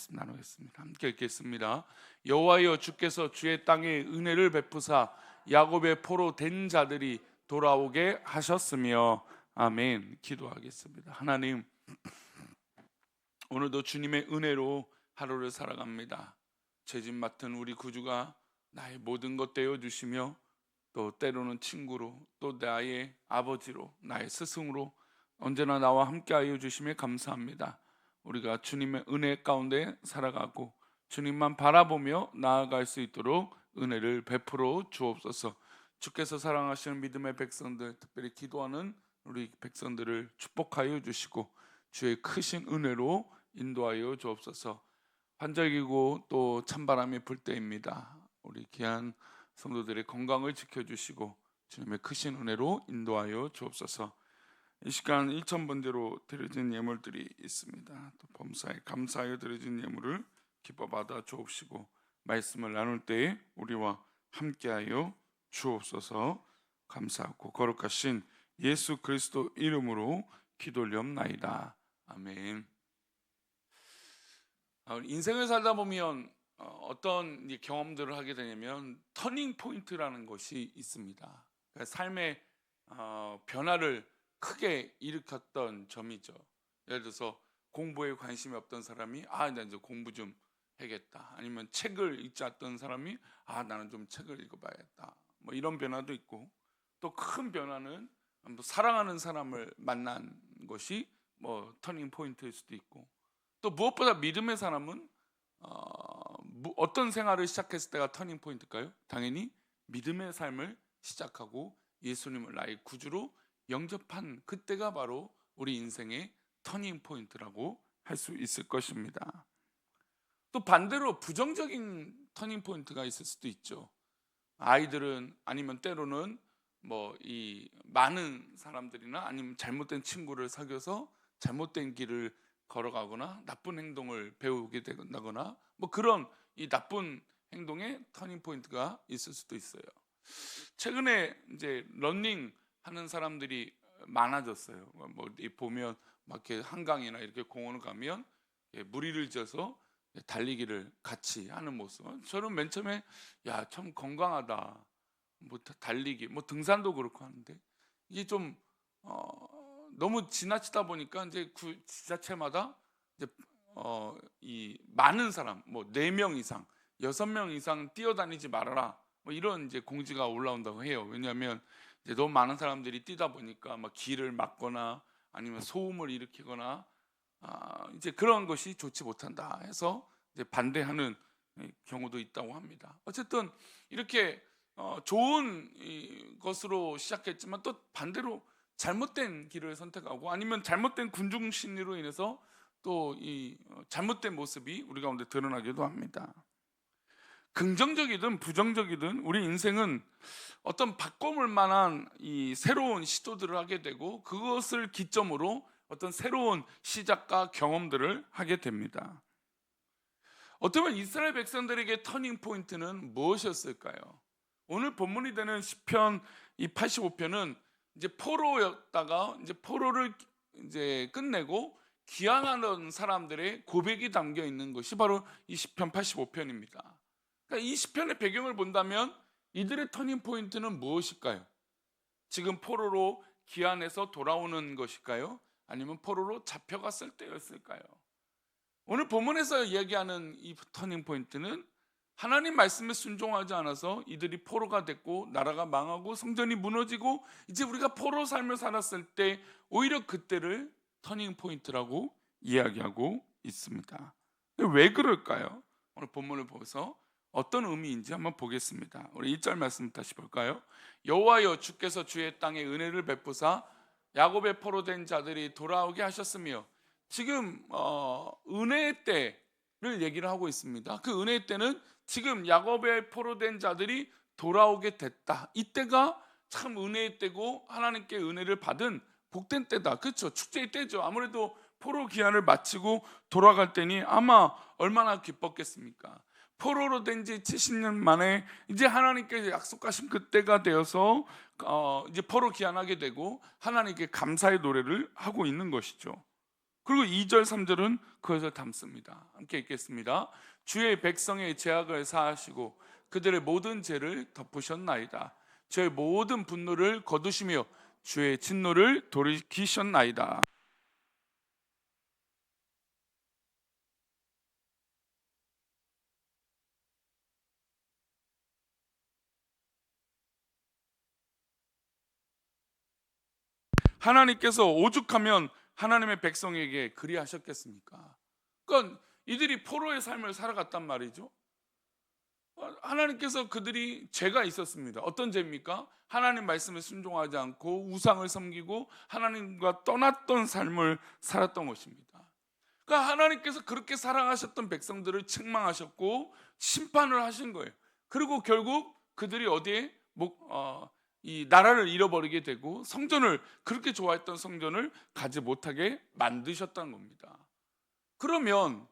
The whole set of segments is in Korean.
말씀 나누겠습니다. 함께 읽겠습니다. 여호와여, 주께서 주의 땅에 은혜를 베푸사 야곱의 포로 된 자들이 돌아오게 하셨으며. 아멘. 기도하겠습니다. 하나님, 오늘도 주님의 은혜로 하루를 살아갑니다. 죄짐 맡은 우리 구주가 나의 모든 것 되어 주시며, 또 때로는 친구로, 또 나의 아버지로, 나의 스승으로 언제나 나와 함께하여 주심에 감사합니다. 우리가 주님의 은혜 가운데 살아가고 주님만 바라보며 나아갈 수 있도록 은혜를 베풀어 주옵소서. 주께서 사랑하시는 믿음의 백성들, 특별히 기도하는 우리 백성들을 축복하여 주시고 주의 크신 은혜로 인도하여 주옵소서. 환절기고 또 찬바람이 불 때입니다. 우리 귀한 성도들의 건강을 지켜주시고 주님의 크신 은혜로 인도하여 주옵소서. 이 시간 1,000번제로 드려진 예물들이 있습니다. 또 범사에 감사하여 드려진 예물을 기뻐 받아 주옵시고 말씀을 나눌 때에 우리와 함께하여 주옵소서. 감사하고 거룩하신 예수 그리스도 이름으로 기도 올리옵나이다. 아멘. 인생을 살다 보면 어떤 경험들을 하게 되냐면 터닝 포인트라는 것이 있습니다. 그러니까 삶의 변화를 크게 일으켰던 점이죠. 예를 들어서 공부에 관심이 없던 사람이 나 이제 공부 좀 해야겠다. 아니면 책을 읽지 않던 사람이 나는 좀 책을 읽어봐야겠다. 뭐 이런 변화도 있고, 또 큰 변화는 뭐 사랑하는 사람을 만난 것이 뭐 터닝 포인트일 수도 있고, 또 무엇보다 믿음의 사람은 어떤 생활을 시작했을 때가 터닝 포인트일까요? 당연히 믿음의 삶을 시작하고 예수님을 나의 구주로 영접한 그때가 바로 우리 인생의 터닝 포인트라고 할 수 있을 것입니다. 또 반대로 부정적인 터닝 포인트가 있을 수도 있죠. 아이들은 아니면 때로는 뭐 이 많은 사람들이나 아니면 잘못된 친구를 사귀어서 잘못된 길을 걸어가거나 나쁜 행동을 배우게 된다거나 뭐 그런 이 나쁜 행동의 터닝 포인트가 있을 수도 있어요. 최근에 이제 러닝 하는 사람들이 많아졌어요. 뭐 보면 막 이렇게 한강이나 이렇게 공원을 가면 무리를 지어서 달리기를 같이 하는 모습. 저는 맨 처음에 참 건강하다. 뭐 달리기, 뭐 등산도 그렇고 하는데 이게 좀 너무 지나치다 보니까 이제 그 지자체마다 이제 이 많은 사람, 뭐 4명 이상, 6명 이상 뛰어다니지 말아라. 뭐 이런 이제 공지가 올라온다고 해요. 왜냐하면 이제 너무 많은 사람들이 뛰다 보니까 막 길을 막거나 아니면 소음을 일으키거나 이제 그런 것이 좋지 못한다 해서 이제 반대하는 경우도 있다고 합니다. 어쨌든 이렇게 좋은 것으로 시작했지만 또 반대로 잘못된 길을 선택하고 아니면 잘못된 군중 심리로 인해서 또 이 잘못된 모습이 우리 가운데 드러나기도 합니다. 긍정적이든 부정적이든 우리 인생은 어떤 바꿔볼 만한 이 새로운 시도들을 하게 되고 그것을 기점으로 어떤 새로운 시작과 경험들을 하게 됩니다. 어쩌면 이스라엘 백성들에게 터닝 포인트는 무엇이었을까요? 오늘 본문이 되는 시편 이 85편은 이제 포로였다가 이제 포로를 이제 끝내고 귀환하는 사람들의 고백이 담겨 있는 것이 바로 이 시편 85편입니다. 그러니까 이 시편의 배경을 본다면 이들의 터닝 포인트는 무엇일까요? 지금 포로로 귀환해서 돌아오는 것일까요? 아니면 포로로 잡혀갔을 때였을까요? 오늘 본문에서 이야기하는 이 터닝 포인트는 하나님 말씀에 순종하지 않아서 이들이 포로가 됐고 나라가 망하고 성전이 무너지고 이제 우리가 포로 삶을 살았을 때 오히려 그때를 터닝 포인트라고 이야기하고 있습니다. 왜 그럴까요? 오늘 본문을 보면서 어떤 의미인지 한번 보겠습니다. 우리 1절 말씀 다시 볼까요? 여호와여, 주께서 주의 땅에 은혜를 베푸사 야곱의 포로된 자들이 돌아오게 하셨으며. 지금 은혜의 때를 얘기를 하고 있습니다. 그 은혜의 때는 지금 야곱의 포로된 자들이 돌아오게 됐다. 이때가 참 은혜의 때고 하나님께 은혜를 받은 복된 때다. 그렇죠? 축제의 때죠. 아무래도 포로 기한을 마치고 돌아갈 때니 아마 얼마나 기뻤겠습니까? 포로로 된 지 70년 만에 이제 하나님께서 약속하신 그때가 되어서 이제 포로 귀환하게 되고 하나님께 감사의 노래를 하고 있는 것이죠. 그리고 2절 3절은 그것을 담습니다. 함께 읽겠습니다. 주의 백성의 죄악을 사하시고 그들의 모든 죄를 덮으셨나이다. 주의 모든 분노를 거두시며 주의 진노를 돌이키셨나이다. 하나님께서 오죽하면 하나님의 백성에게 그리하셨겠습니까? 그러니까 이들이 포로의 삶을 살아갔단 말이죠. 하나님께서 그들이 죄가 있었습니다. 어떤 죄입니까? 하나님 말씀에 순종하지 않고 우상을 섬기고 하나님과 떠났던 삶을 살았던 것입니다. 그러니까 하나님께서 그렇게 사랑하셨던 백성들을 책망하셨고 심판을 하신 거예요. 그리고 결국 그들이 어디에 이 나라를 잃어버리게 되고 성전을, 그렇게 좋아했던 성전을 가지 못하게 만드셨다는 겁니다. 그러면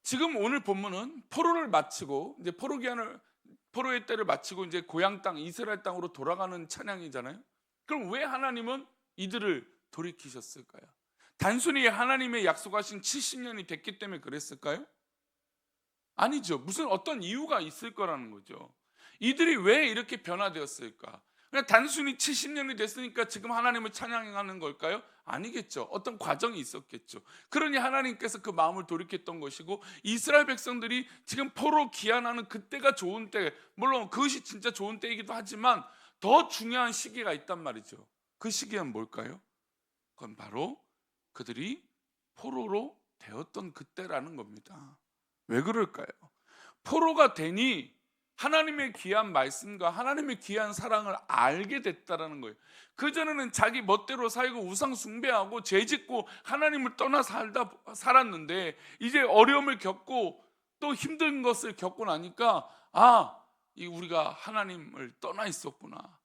지금 오늘 본문은 포로를 마치고 이제 포로의 때를 마치고 이제 고향 땅 이스라엘 땅으로 돌아가는 찬양이잖아요. 그럼 왜 하나님은 이들을 돌이키셨을까요? 단순히 하나님의 약속하신 70년이 됐기 때문에 그랬을까요? 아니죠. 무슨 어떤 이유가 있을 거라는 거죠. 이들이 왜 이렇게 변화되었을까? 그냥 단순히 70년이 됐으니까 지금 하나님을 찬양하는 걸까요? 아니겠죠. 어떤 과정이 있었겠죠. 그러니 하나님께서 그 마음을 돌이켰던 것이고, 이스라엘 백성들이 지금 포로 귀환하는 그때가 좋은 때, 물론 그것이 진짜 좋은 때이기도 하지만 더 중요한 시기가 있단 말이죠. 그 시기는 뭘까요? 그건 바로 그들이 포로로 되었던 그때라는 겁니다. 왜 그럴까요? 포로가 되니 하나님의 귀한 말씀과 하나님의 귀한 사랑을 알게 됐다라는 거예요. 그전에는 자기 멋대로 살고 우상 숭배하고 죄짓고 하나님을 떠나 살았는데, 이제 어려움을 겪고 또 힘든 것을 겪고 나니까 우리가 하나님을 떠나 있었구나,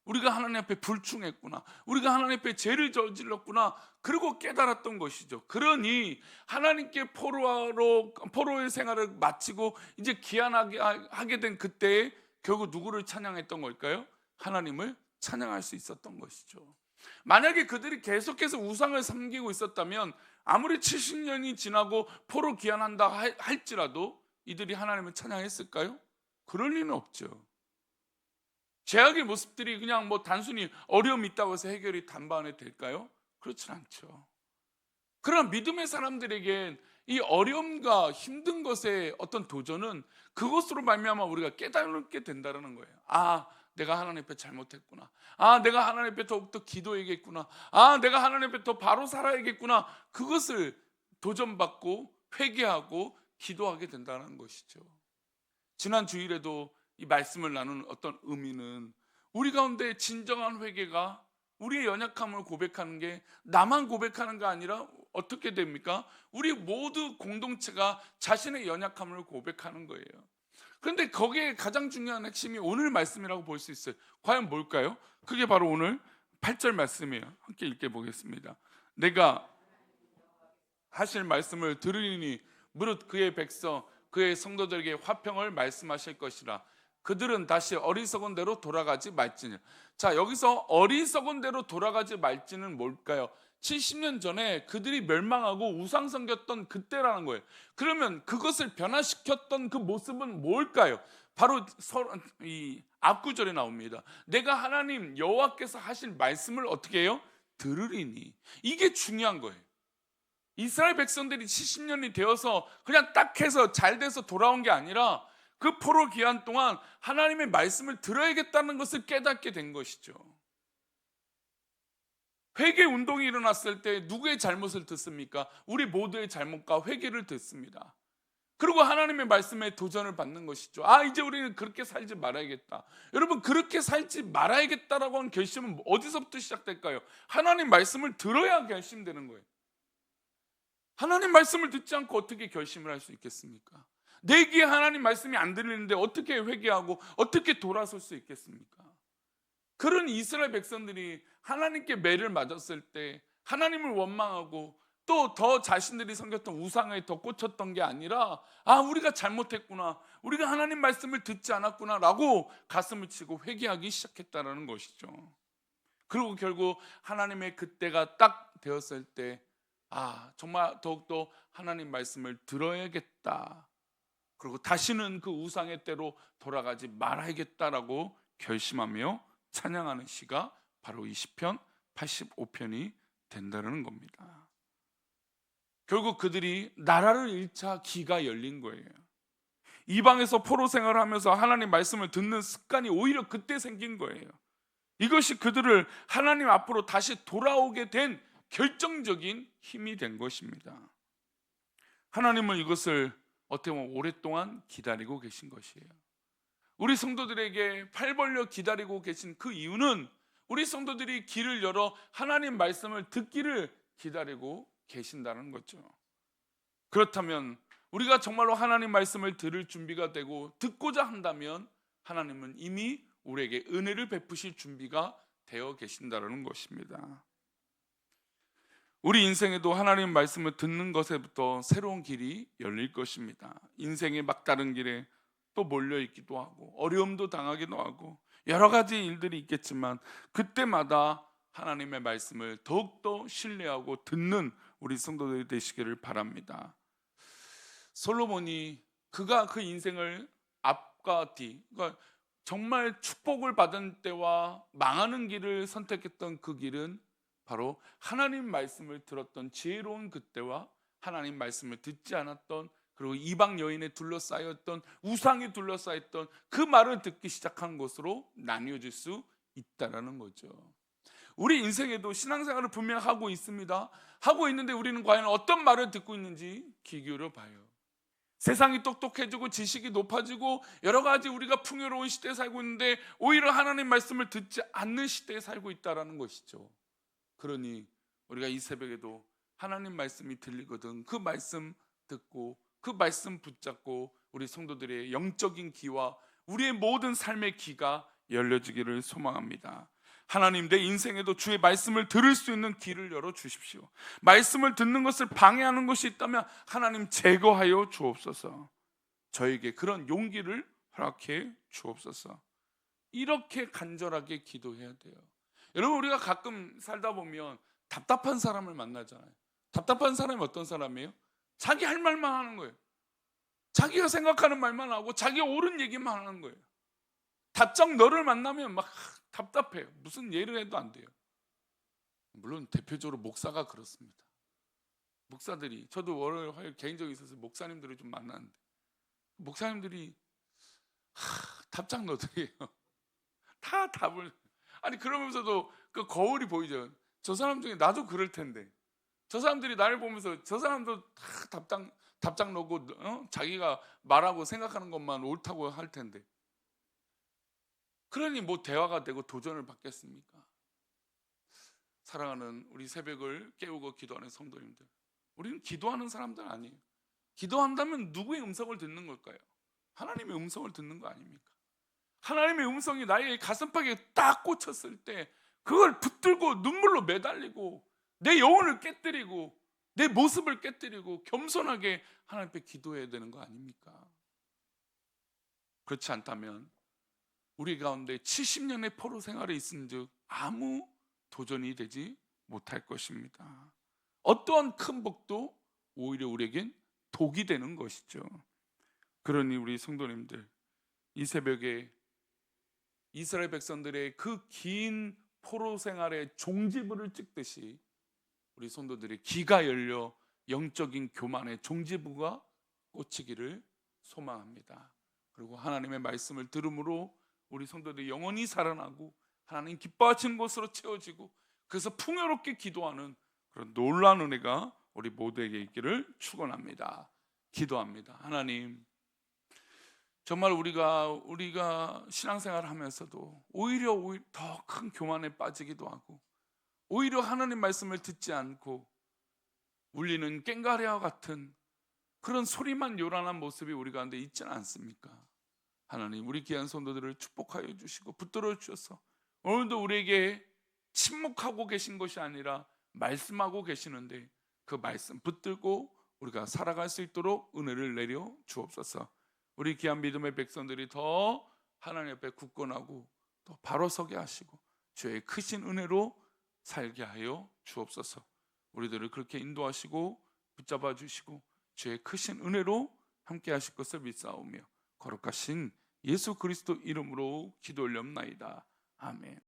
우리가 하나님 앞에 불충했구나, 우리가 하나님 앞에 죄를 저질렀구나, 그리고 깨달았던 것이죠. 그러니 하나님께 포로의 생활을 마치고 이제 귀환하게 된 그때에 결국 누구를 찬양했던 걸까요? 하나님을 찬양할 수 있었던 것이죠. 만약에 그들이 계속해서 우상을 섬기고 있었다면 아무리 70년이 지나고 포로 귀환한다 할지라도 이들이 하나님을 찬양했을까요? 그럴 리는 없죠. 죄악의 모습들이 그냥 단순히 어려움이 있다고 해서 해결이 단번에 될까요? 그렇진 않죠. 그런 믿음의 사람들에겐 이 어려움과 힘든 것의 어떤 도전은 그것으로 말미암아 우리가 깨닫게 된다는 거예요. 내가 하나님 앞에 잘못했구나. 내가 하나님 앞에 더욱더 기도해야겠구나. 내가 하나님 앞에 더 바로 살아야겠구나. 그것을 도전받고 회개하고 기도하게 된다는 것이죠. 지난 주일에도 이 말씀을 나눈 어떤 의미는, 우리 가운데 진정한 회개가 우리의 연약함을 고백하는 게 나만 고백하는 게 아니라 어떻게 됩니까? 우리 모두 공동체가 자신의 연약함을 고백하는 거예요. 그런데 거기에 가장 중요한 핵심이 오늘 말씀이라고 볼 수 있어요. 과연 뭘까요? 그게 바로 오늘 8절 말씀이에요. 함께 읽어보겠습니다. 내가 하실 말씀을 들으리니 무릇 그의 백성 그의 성도들에게 화평을 말씀하실 것이라. 그들은 다시 어리석은 대로 돌아가지 말지니. 자, 여기서 어리석은 대로 돌아가지 말지는 뭘까요? 70년 전에 그들이 멸망하고 우상 섬겼던 그때라는 거예요. 그러면 그것을 변화시켰던 그 모습은 뭘까요? 바로 이 앞구절에 나옵니다. 내가 하나님 여호와께서 하실 말씀을 어떻게 해요? 들으리니. 이게 중요한 거예요. 이스라엘 백성들이 70년이 되어서 그냥 딱 해서 잘 돼서 돌아온 게 아니라 그 포로 기한 동안 하나님의 말씀을 들어야겠다는 것을 깨닫게 된 것이죠. 회개 운동이 일어났을 때 누구의 잘못을 듣습니까? 우리 모두의 잘못과 회개를 듣습니다. 그리고 하나님의 말씀에 도전을 받는 것이죠. 이제 우리는 그렇게 살지 말아야겠다. 여러분, 그렇게 살지 말아야겠다라고 하는 결심은 어디서부터 시작될까요? 하나님 말씀을 들어야 결심되는 거예요. 하나님 말씀을 듣지 않고 어떻게 결심을 할 수 있겠습니까? 내 귀에 하나님 말씀이 안 들리는데 어떻게 회개하고 어떻게 돌아설 수 있겠습니까? 그런 이스라엘 백성들이 하나님께 매를 맞았을 때 하나님을 원망하고 또 더 자신들이 섬겼던 우상에 더 꽂혔던 게 아니라 우리가 잘못했구나, 우리가 하나님 말씀을 듣지 않았구나 라고 가슴을 치고 회개하기 시작했다는 것이죠. 그리고 결국 하나님의 그때가 딱 되었을 때 정말 더욱더 하나님 말씀을 들어야겠다. 그리고 다시는 그 우상의 때로 돌아가지 말아야겠다라고 결심하며 찬양하는 시가 바로 이 시편 85편이 된다는 겁니다. 결국 그들이 나라를 잃자 기가 열린 거예요. 이방에서 포로 생활을 하면서 하나님 말씀을 듣는 습관이 오히려 그때 생긴 거예요. 이것이 그들을 하나님 앞으로 다시 돌아오게 된 결정적인 힘이 된 것입니다. 하나님은 이것을 어떻게 보면 오랫동안 기다리고 계신 것이에요. 우리 성도들에게 팔 벌려 기다리고 계신 그 이유는 우리 성도들이 길을 열어 하나님 말씀을 듣기를 기다리고 계신다는 거죠. 그렇다면 우리가 정말로 하나님 말씀을 들을 준비가 되고 듣고자 한다면 하나님은 이미 우리에게 은혜를 베푸실 준비가 되어 계신다는 것입니다. 우리 인생에도 하나님 말씀을 듣는 것에부터 새로운 길이 열릴 것입니다. 인생의 막다른 길에 또 몰려있기도 하고 어려움도 당하기도 하고 여러 가지 일들이 있겠지만 그때마다 하나님의 말씀을 더욱더 신뢰하고 듣는 우리 성도들이 되시기를 바랍니다. 솔로몬이 그가 그 인생을 앞과 뒤, 그러니까 정말 축복을 받은 때와 망하는 길을 선택했던 그 길은 바로 하나님 말씀을 들었던 지혜로운 그때와 하나님 말씀을 듣지 않았던, 그리고 이방 여인에 둘러싸였던, 우상에 둘러싸였던 그 말을 듣기 시작한 것으로 나뉘어질 수 있다라는 거죠. 우리 인생에도 신앙생활을 분명히 하고 있습니다. 하고 있는데 우리는 과연 어떤 말을 듣고 있는지 귀 기울여 봐요. 세상이 똑똑해지고 지식이 높아지고 여러 가지 우리가 풍요로운 시대에 살고 있는데 오히려 하나님 말씀을 듣지 않는 시대에 살고 있다는 것이죠. 그러니 우리가 이 새벽에도 하나님 말씀이 들리거든 그 말씀 듣고 그 말씀 붙잡고 우리 성도들의 영적인 귀와 우리의 모든 삶의 귀가 열려지기를 소망합니다. 하나님, 내 인생에도 주의 말씀을 들을 수 있는 귀를 열어주십시오. 말씀을 듣는 것을 방해하는 것이 있다면 하나님 제거하여 주옵소서. 저에게 그런 용기를 허락해 주옵소서. 이렇게 간절하게 기도해야 돼요. 여러분, 우리가 가끔 살다 보면 답답한 사람을 만나잖아요. 답답한 사람이 어떤 사람이에요? 자기 할 말만 하는 거예요. 자기가 생각하는 말만 하고 자기가 옳은 얘기만 하는 거예요. 답장 너를 만나면 막 답답해요. 무슨 예를 해도 안 돼요. 물론 대표적으로 목사가 그렇습니다. 목사들이, 저도 월요일 화요일 개인적으로 있어서 목사님들을 좀 만났는데 목사님들이 답장 너들이에요. 다 답을, 아니 그러면서도 그 거울이 보이죠. 저 사람 중에 나도 그럴 텐데, 저 사람들이 나를 보면서 저 사람도 다 답장 넣고 자기가 말하고 생각하는 것만 옳다고 할 텐데, 그러니 뭐 대화가 되고 도전을 받겠습니까? 사랑하는 우리 새벽을 깨우고 기도하는 성도님들, 우리는 기도하는 사람들 아니에요. 기도한다면 누구의 음성을 듣는 걸까요? 하나님의 음성을 듣는 거 아닙니까? 하나님의 음성이 나의 가슴팍에 딱 꽂혔을 때 그걸 붙들고 눈물로 매달리고 내 영혼을 깨뜨리고 내 모습을 깨뜨리고 겸손하게 하나님 앞에 기도해야 되는 거 아닙니까? 그렇지 않다면 우리 가운데 70년의 포로 생활에 있은즉 아무 도전이 되지 못할 것입니다. 어떠한 큰 복도 오히려 우리에겐 독이 되는 것이죠. 그러니 우리 성도님들, 이 새벽에 이스라엘 백성들의 그 긴 포로 생활의 종지부를 찍듯이 우리 성도들의 귀가 열려 영적인 교만의 종지부가 꽂히기를 소망합니다. 그리고 하나님의 말씀을 들음으로 우리 성도들이 영원히 살아나고 하나님 기뻐하시는 것으로 채워지고 그래서 풍요롭게 기도하는 그런 놀라운 은혜가 우리 모두에게 있기를 축원합니다. 기도합니다. 하나님, 정말 우리가 신앙생활을 하면서도 오히려 더 큰 교만에 빠지기도 하고 오히려 하나님 말씀을 듣지 않고 울리는 꽹과리와 같은 그런 소리만 요란한 모습이 우리 가운데 있지는 않습니까? 하나님, 우리 귀한 성도들을 축복하여 주시고 붙들어 주셔서 오늘도 우리에게 침묵하고 계신 것이 아니라 말씀하고 계시는데 그 말씀 붙들고 우리가 살아갈 수 있도록 은혜를 내려 주옵소서. 우리 귀한 믿음의 백성들이 더 하나님 앞에 굳건하고 또 바로 서게 하시고 주의 크신 은혜로 살게 하여 주옵소서. 우리들을 그렇게 인도하시고 붙잡아 주시고 주의 크신 은혜로 함께 하실 것을 믿사오며 거룩하신 예수 그리스도 이름으로 기도 올렵나이다. 아멘.